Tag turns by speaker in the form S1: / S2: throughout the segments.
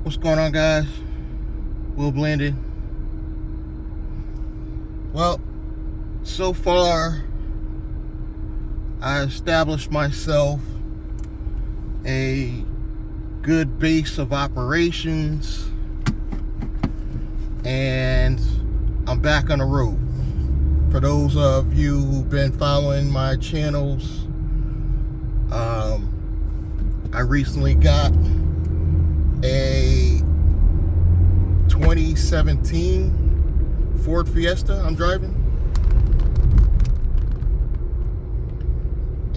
S1: What's going on, guys? Will Blended. Well, so far I established myself a good base of operations, and I'm back on the road. For those of you who've been following my channels, I recently got a 2017 Ford Fiesta I'm driving,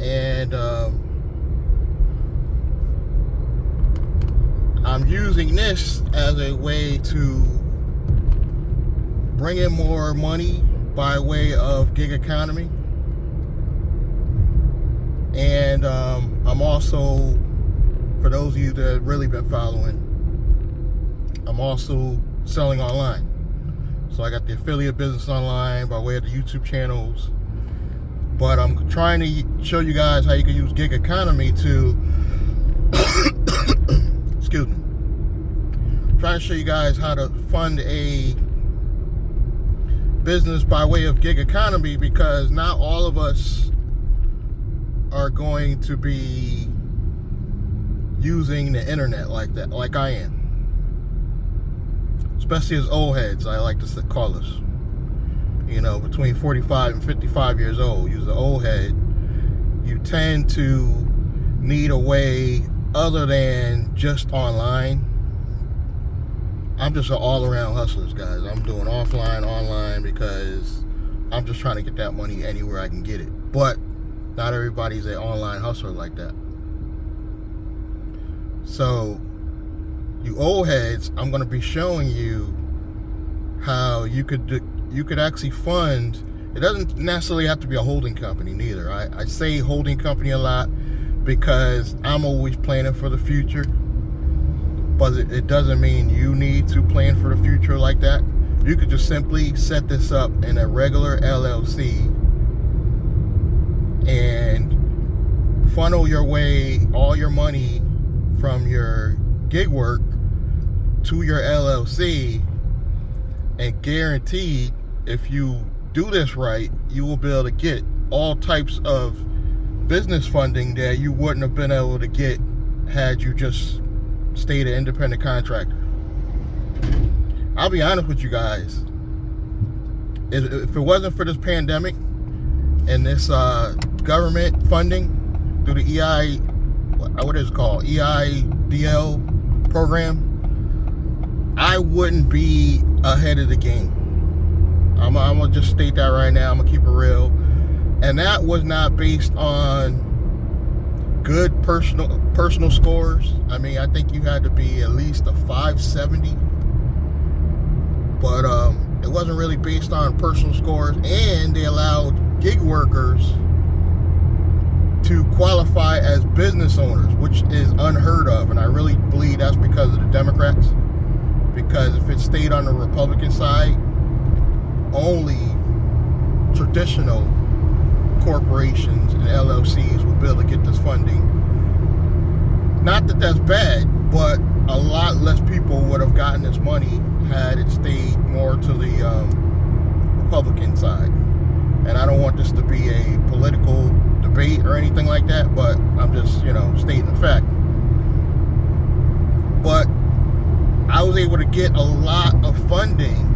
S1: and I'm using this as a way to bring in more money by way of gig economy. And I'm also, for those of you that have really been following, I'm also selling online. So I got the affiliate business online by way of the YouTube channels. But I'm trying to show you guys how you can use gig economy to excuse me. I'm trying to show you guys how to fund a business by way of gig economy, because not all of us are going to be using the internet like that, like I am. Especially as old heads, I like to call us. You know, between 45 and 55 years old, you're an old head. You tend to need a way other than just online. I'm just an all-around hustler, guys. I'm doing offline, online, because I'm just trying to get that money anywhere I can get it. But not everybody's an online hustler like that. So, you old heads, I'm going to be showing you how you could actually fund. It doesn't necessarily have to be a holding company neither. I say holding company a lot because I'm always planning for the future. But it doesn't mean you need to plan for the future like that. You could just simply set this up in a regular LLC and funnel your way, all your money from your gig work to your LLC, and guaranteed, if you do this right, you will be able to get all types of business funding that you wouldn't have been able to get had you just stayed an independent contractor. I'll be honest with you guys, if it wasn't for this pandemic and this government funding through the EIDL program, I wouldn't be ahead of the game. I'm gonna just state that right now. I'm gonna keep it real. And that was not based on good personal scores. I mean, I think you had to be at least a 570. But it wasn't really based on personal scores, and they allowed gig workers to qualify as business owners, which is unheard of. And I really believe that's because of the Democrats. Because if it stayed on the Republican side, only traditional corporations and LLCs would be able to get this funding. Not that that's bad, but a lot less people would have gotten this money had it stayed more to the Republican side. And I don't want this to be a political debate or anything like that, but I'm just, stating the fact. But I was able to get a lot of funding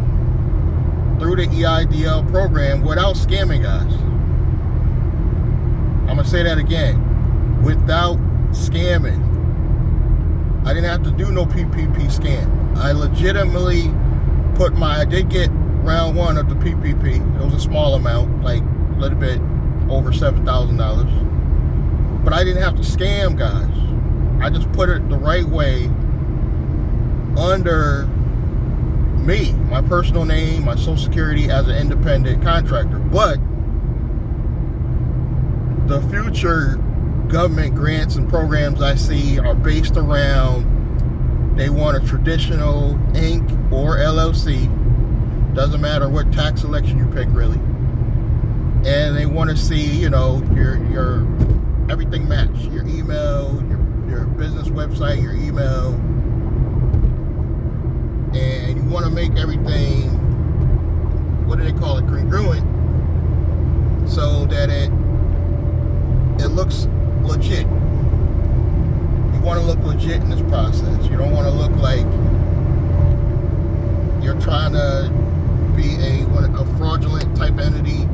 S1: through the EIDL program without scamming, guys. I'm going to say that again. Without scamming. I didn't have to do no PPP scam. I legitimately I did get round one of the PPP. It was a small amount, like a little bit over $7,000. But I didn't have to scam, guys. I just put it the right way under me, my personal name, my social security as an independent contractor. But the future government grants and programs I see are based around, they want a traditional Inc. or LLC. Doesn't matter what tax selection you pick, really. And they want to see, your everything match. Your email, your business website, your email, make everything, what do they call it, congruent, so that it looks legit. You want to look legit in this process. You don't want to look like you're trying to be a fraudulent type entity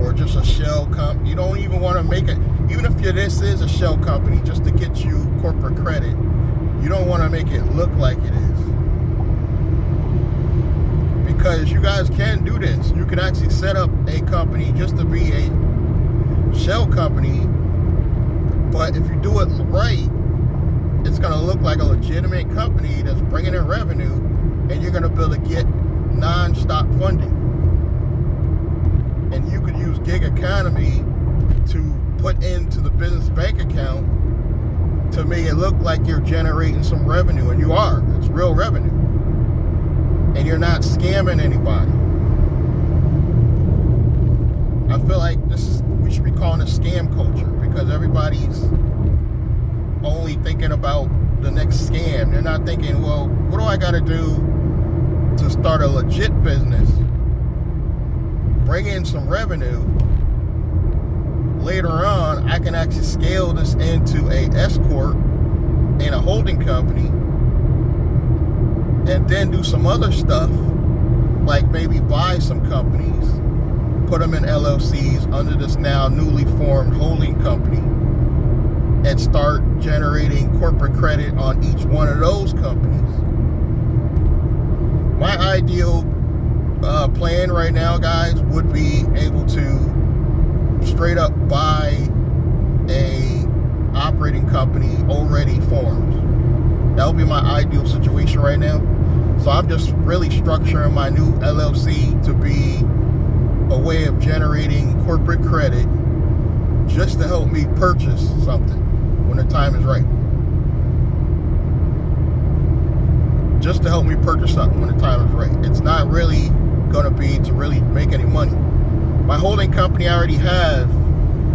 S1: or just a shell company. You don't even want to make it, even if this is a shell company just to get you corporate credit, you don't want to make it look like it is. Because you guys can do this. You can actually set up a company just to be a shell company, but if you do it right, it's going to look like a legitimate company that's bringing in revenue, and you're going to be able to get non-stop funding. And you could use gig economy to put into the business bank account to make it look like you're generating some revenue, and you are. It's real revenue. And you're not scamming anybody. I feel like we should be calling it scam culture, because everybody's only thinking about the next scam. They're not thinking, well, what do I got to do to start a legit business, bring in some revenue? Later on, I can actually scale this into a S corp and a holding company, and then do some other stuff, like maybe buy some companies, put them in LLCs under this now newly formed holding company, and start generating corporate credit on each one of those companies. My ideal plan right now, guys, would be able to straight up buy a operating company already formed. That would be my ideal situation right now. So I'm just really structuring my new LLC to be a way of generating corporate credit just to help me purchase something when the time is right. Just to help me purchase something when the time is right. It's not really going to be to really make any money. My holding company I already have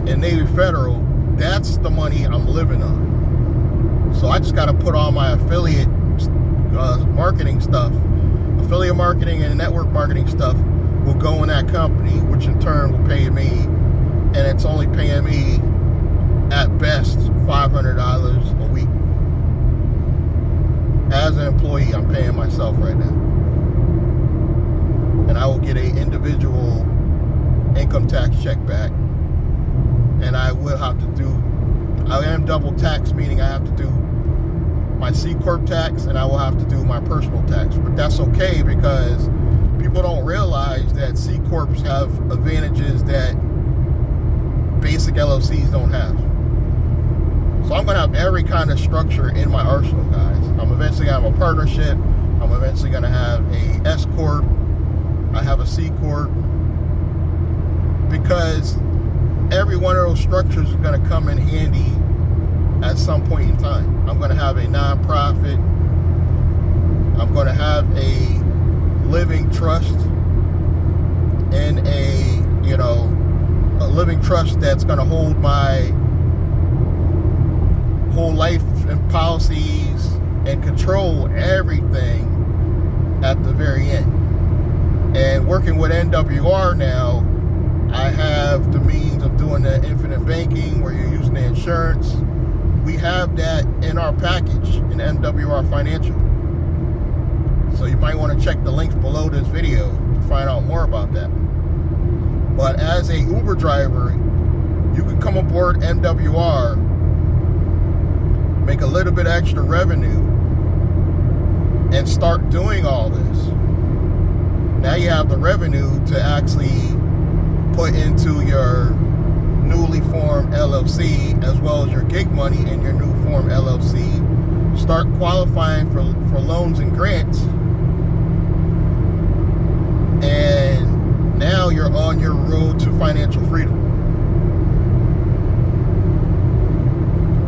S1: in Navy Federal, that's the money I'm living on. So I just got to put all my affiliate marketing stuff, affiliate marketing and network marketing stuff will go in that company, which in turn will pay me, and it's only paying me at best $500 a week. As an employee, I'm paying myself right now, and I will get a individual income tax check back, and I will have to I am double tax, meaning I have to do my C Corp tax and I will have to do my personal tax. But that's okay, because people don't realize that C Corps have advantages that basic LLCs don't have. So I'm going to have every kind of structure in my arsenal, guys. I'm eventually going to have a partnership. I'm eventually going to have a S Corp. I have a C Corp. Because every one of those structures is going to come in handy at some point in time. I'm going to have a nonprofit. I'm going to have a living trust, and a living trust that's going to hold my whole life and policies and control everything at the very end. And working with NWR now, I have the means of doing the infinite banking where you're using the insurance. We have that in our package in NWR Financial. So you might want to check the links below this video to find out more about that. But as a Uber driver, you can come aboard NWR, make a little bit extra revenue, and start doing all this. Now you have the revenue to actually put into your newly formed LLC, as well as your gig money in your new formed LLC. Start qualifying for loans and grants, and now you're on your road to financial freedom.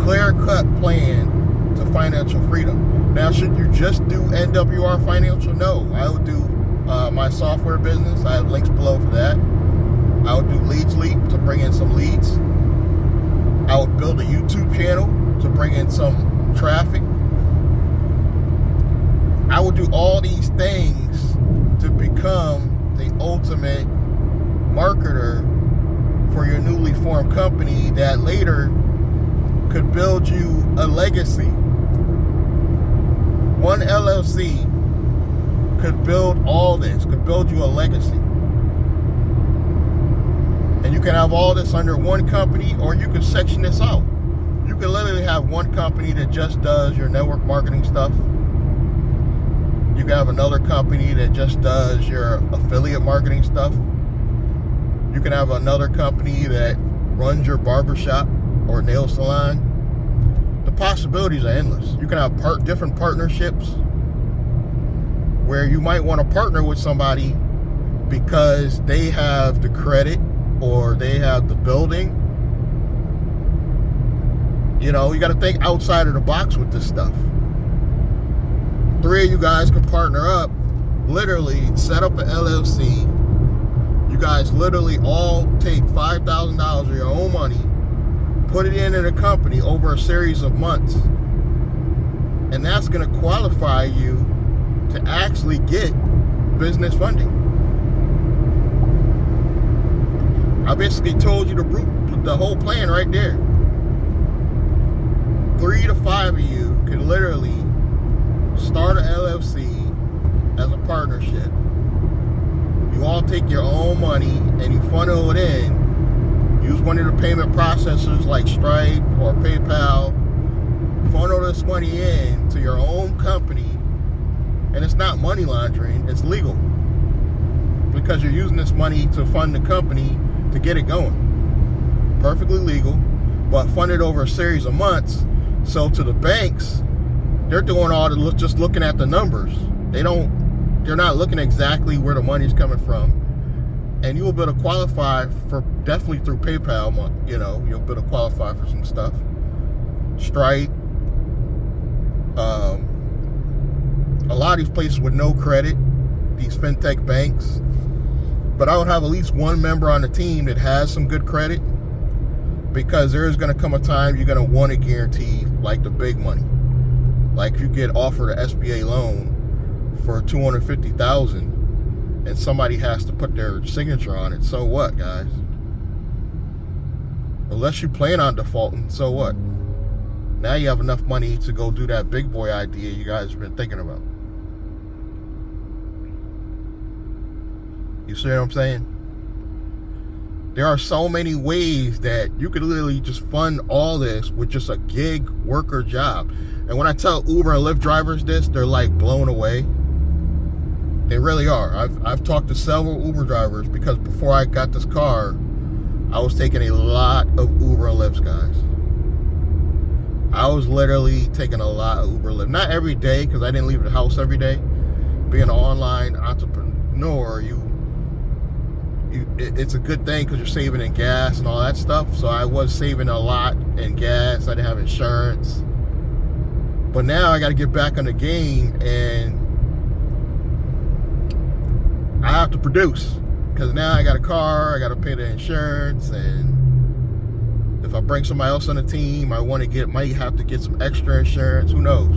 S1: Clear-cut plan to financial freedom. Now, should you just do NWR Financial? No, I would do my software business. I have links below for that. I would do Leads Leap to bring in some leads. I would build a YouTube channel to bring in some traffic. I would do all these things to become the ultimate marketer for your newly formed company that later could build you a legacy. One LLC could build all this, could build you a legacy. And you can have all this under one company, or you can section this out. You can literally have one company that just does your network marketing stuff. You can have another company that just does your affiliate marketing stuff. You can have another company that runs your barbershop or nail salon. The possibilities are endless. You can have different partnerships where you might want to partner with somebody because they have the credit or they have the building. You know, you got to think outside of the box with this stuff. 3 of you guys can partner up, literally set up an LLC. You guys literally all take $5,000 of your own money, put it in a company over a series of months, and that's going to qualify you to actually get business funding. I basically told you the whole plan right there. 3 to 5 of you can literally start an LLC as a partnership. You all take your own money and you funnel it in. Use one of the payment processors like Stripe or PayPal. Funnel this money in to your own company. And it's not money laundering, it's legal. Because you're using this money to fund the company to get it going. Perfectly legal, but funded over a series of months. So to the banks, they're doing all the just looking at the numbers. They're not looking exactly where the money's coming from. And you'll be able to qualify for, definitely through PayPal, you know, you'll be able to qualify for some stuff. Stripe, a lot of these places with no credit, these fintech banks. But I would have at least one member on the team that has some good credit, because there is going to come a time you're going to want to guarantee like the big money. Like if you get offered an SBA loan for $250,000 and somebody has to put their signature on it, so what, guys? Unless you plan on defaulting, so what? Now you have enough money to go do that big boy idea you guys have been thinking about. You see what I'm saying? There are so many ways that you could literally just fund all this with just a gig worker job. And when I tell Uber and Lyft drivers this, they're like blown away. They really are. I've talked to several Uber drivers because before I got this car, I was taking a lot of Uber and Lyfts, guys. I was literally taking a lot of Uber and Lyft. Not every day, because I didn't leave the house every day. Being an online entrepreneur, it's a good thing because you're saving in gas and all that stuff. So I was saving a lot in gas. I didn't have insurance. But now I got to get back on the game, and I have to produce, because now I got a car, I got to pay the insurance, and if I bring somebody else on the team, might have to get some extra insurance, who knows.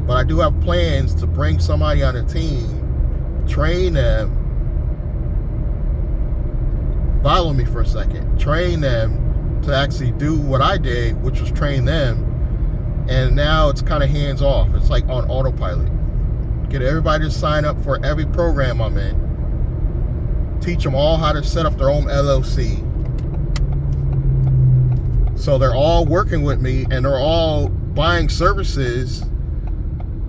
S1: But I do have plans to bring somebody on the team, train them, follow me for a second, train them to actually do what I did, which was train them. And now it's kind of hands off. It's like on autopilot. Get everybody to sign up for every program I'm in. Teach them all how to set up their own LLC. So they're all working with me and they're all buying services,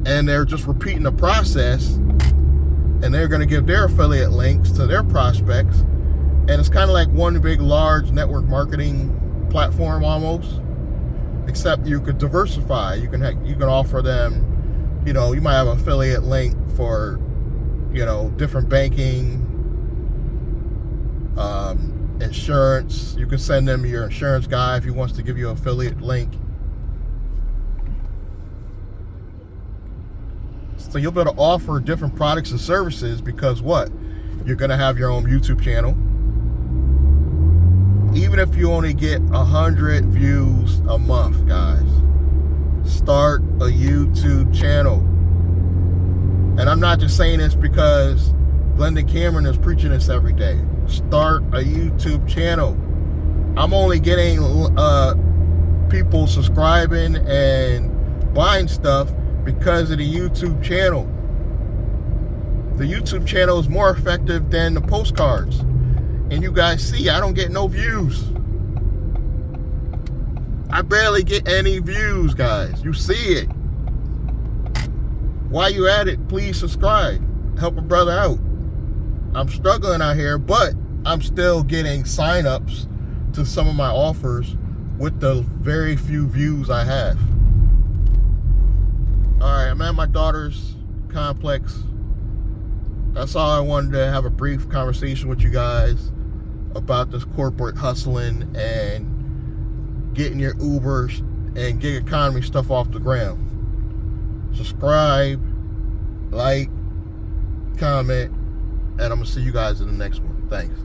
S1: and they're just repeating the process, and they're going to give their affiliate links to their prospects. And it's kind of like one big, large network marketing platform almost, except you could diversify. You can offer them, you know, you might have an affiliate link for, you know, different banking, insurance. You can send them your insurance guy if he wants to give you an affiliate link. So you'll be able to offer different products and services, because what? You're going to have your own YouTube channel. Even if you only get 100 views a month, guys, Start a YouTube channel. And I'm not just saying this because Glendon Cameron is preaching this every day. Start a YouTube channel. I'm only getting people subscribing and buying stuff because of the YouTube channel. The YouTube channel is more effective than the postcards. And you guys see, I don't get no views. I barely get any views, guys. You see it. While you at it, please subscribe. Help a brother out. I'm struggling out here, but I'm still getting sign-ups to some of my offers with the very few views I have. Alright, I'm at my daughter's complex. That's all I wanted to have a brief conversation with you guys about this corporate hustling and getting your Uber and gig economy stuff off the ground. Subscribe, like, comment, and I'm going to see you guys in the next one. Thanks.